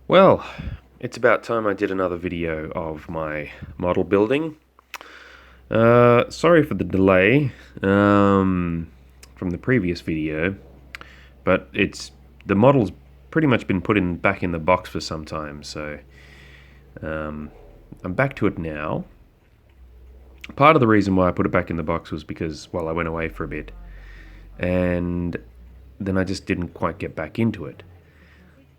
Well, it's about time I did another video of my model building. Sorry for the delay from the previous video, but the model's pretty much been put back in the box for some time, so I'm back to it now. Part of the reason why I put it back in the box was because, well, I went away for a bit, and then I just didn't quite get back into it.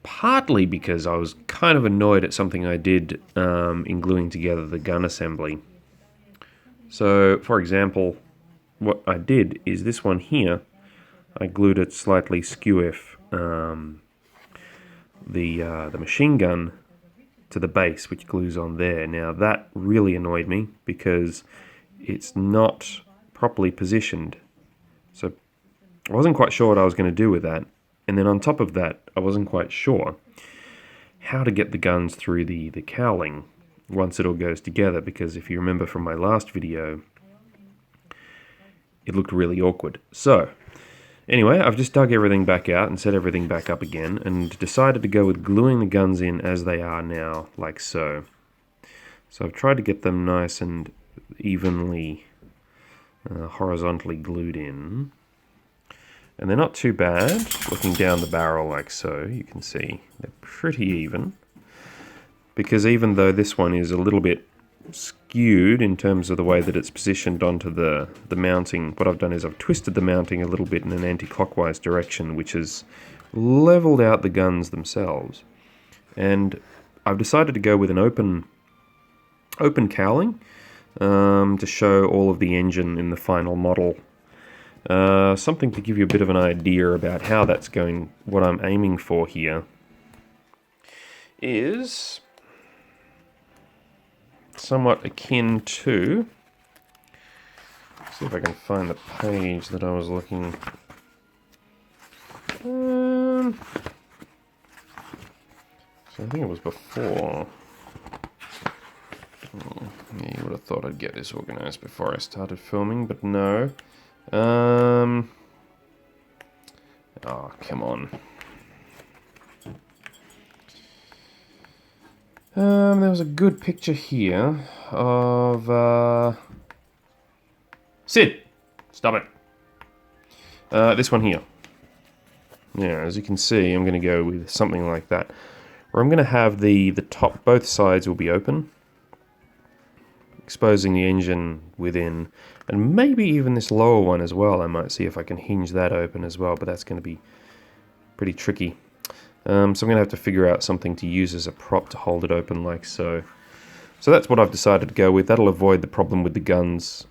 Partly because I was kind of annoyed at something I did in gluing together the gun assembly. So, for example, what I did is this one here, I glued it slightly skew-if the machine gun to the base, which glues on there. Now that really annoyed me because it's not properly positioned. So I wasn't quite sure what I was going to do with that. And then on top of that, I wasn't quite sure how to get the guns through the cowling once it all goes together, because if you remember from my last video, it looked really awkward. So, anyway, I've just dug everything back out and set everything back up again, and decided to go with gluing the guns in as they are now, like so. So I've tried to get them nice and evenly, horizontally glued in. And they're not too bad. Looking down the barrel like so, you can see they're pretty even. Because even though this one is a little bit skewed in terms of the way that it's positioned onto the mounting, what I've done is I've twisted the mounting a little bit in an anti-clockwise direction, which has leveled out the guns themselves. And I've decided to go with an open cowling to show all of the engine in the final model. Something to give you a bit of an idea about how that's going. What I'm aiming for here is somewhat akin to, see if I can find the page that I was looking. So I think it was before. Yeah, you would have thought I'd get this organized before I started filming, but no. Oh, come on. There was a good picture here of, Sid! Stop it! This one here. Yeah, as you can see, I'm going to go with something like that. Where I'm going to have the top, both sides will be open, exposing the engine within, and maybe even this lower one as well. I might see if I can hinge that open as well, but that's going to be pretty tricky. So I'm going to have to figure out something to use as a prop to hold it open like so. So that's what I've decided to go with. That'll avoid the problem with the guns,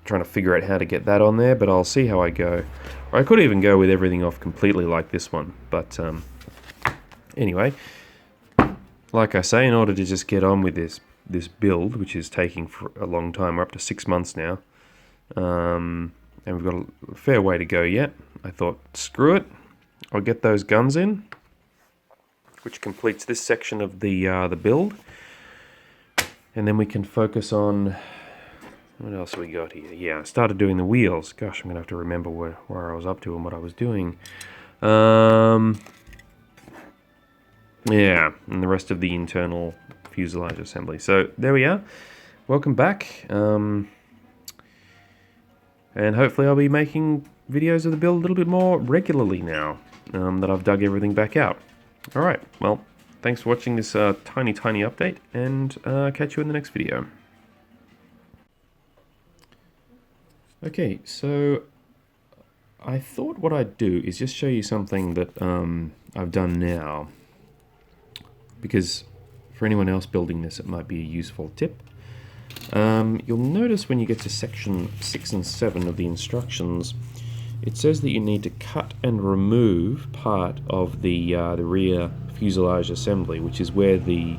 trying to figure out how to get that on there, but I'll see how I go. Or I could even go with everything off completely like this one, but anyway, like I say, in order to just get on with this build, which is taking for a long time, we're up to 6 months now, and we've got a fair way to go yet. I thought, screw it, I'll get those guns in, which completes this section of the build, and then we can focus on, what else have we got here? Yeah, I started doing the wheels. Gosh, I'm gonna have to remember where I was up to and what I was doing. Yeah, and the rest of the internal fuselage assembly. So there we are. Welcome back. And hopefully I'll be making videos of the build a little bit more regularly now that I've dug everything back out. Alright, well, thanks for watching this tiny update, and catch you in the next video. Okay, so I thought what I'd do is just show you something that I've done now, because for anyone else building this, it might be a useful tip. You'll notice when you get to section 6 and 7 of the instructions, it says that you need to cut and remove part of the rear fuselage assembly, which is where the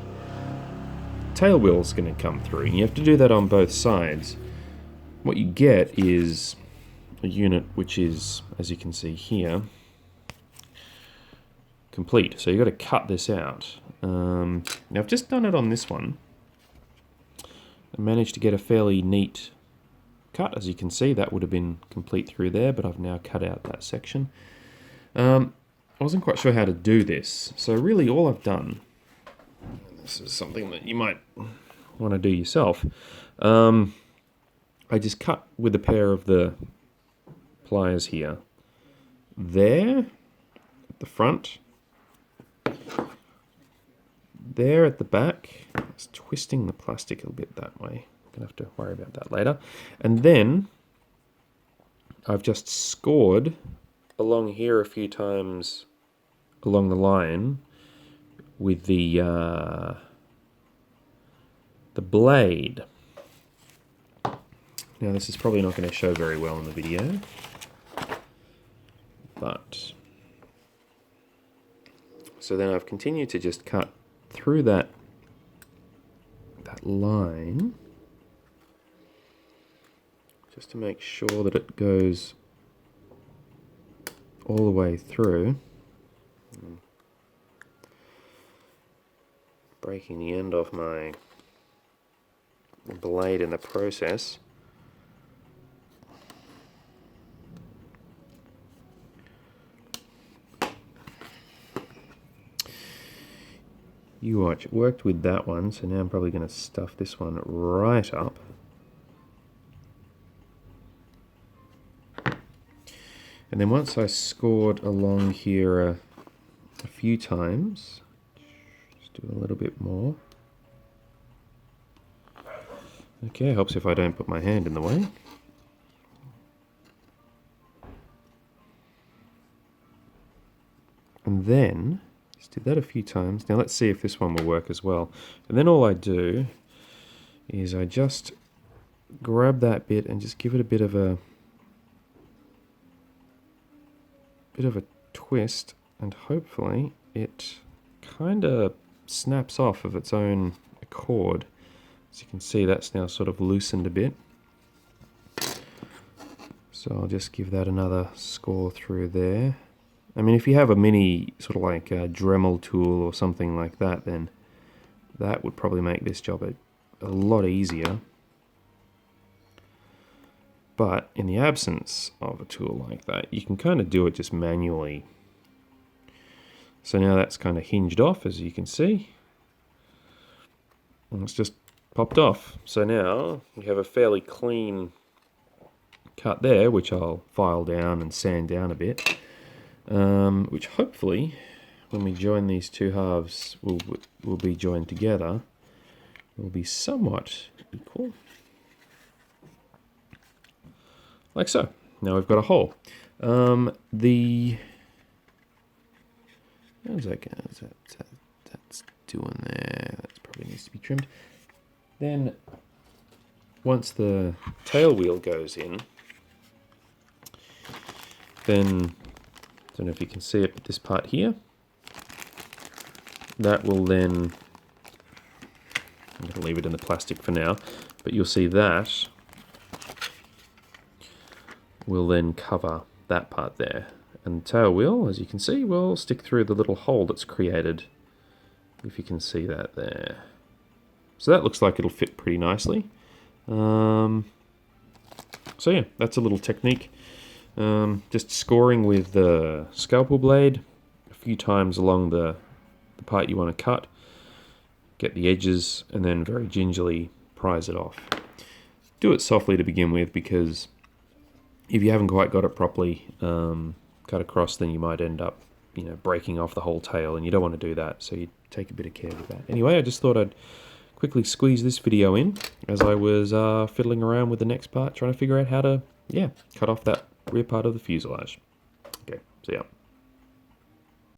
tail wheel is going to come through. And you have to do that on both sides. What you get is a unit which is, as you can see here, complete. So you've got to cut this out. Now I've just done it on this one. I managed to get a fairly neat cut. As you can see, that would have been complete through there, but I've now cut out that section. I wasn't quite sure how to do this, so really all I've done This is something that you might want to do yourself. I just cut with a pair of the pliers here. There, at the front. There at the back. It's twisting the plastic a bit that way. I'm going to have to worry about that later. And then I've just scored along here a few times along the line with the blade. Now this is probably not going to show very well in the video, but so then I've continued to just cut through that line just to make sure that it goes all the way through. Breaking the end off my blade in the process. You watch, it worked with that one, so now I'm probably going to stuff this one right up. And then once I scored along here a few times, just do a little bit more. Okay, helps if I don't put my hand in the way. And then, just do that a few times. Now let's see if this one will work as well. And then all I do is I just grab that bit and just give it a bit of a twist, and hopefully it kind of snaps off of its own accord. As you can see, that's now sort of loosened a bit. So I'll just give that another score through there. I mean, if you have a mini sort of like a Dremel tool or something like that, then that would probably make this job a lot easier. But in the absence of a tool like that, you can kind of do it just manually. So now that's kind of hinged off, as you can see. And it's just popped off. So now we have a fairly clean cut there, which I'll file down and sand down a bit. Which hopefully, when we join these two halves, will be joined together, will be somewhat equal. Like so. Now we've got a hole. How's that's doing there. That probably needs to be trimmed. Then, once the tail wheel goes in, then, I don't know if you can see it, but this part here, that will then, I'm going to leave it in the plastic for now, but you'll see that will then cover that part there. And the tail wheel, as you can see, will stick through the little hole that's created, if you can see that there. So that looks like it'll fit pretty nicely. So yeah, that's a little technique. Just scoring with the scalpel blade a few times along the part you want to cut, get the edges, and then very gingerly prise it off. Do it softly to begin with, because if you haven't quite got it properly cut across, then you might end up, breaking off the whole tail, and you don't want to do that, so you take a bit of care with that. Anyway, I just thought I'd quickly squeeze this video in as I was fiddling around with the next part, trying to figure out how to, cut off that rear part of the fuselage. Okay, see ya.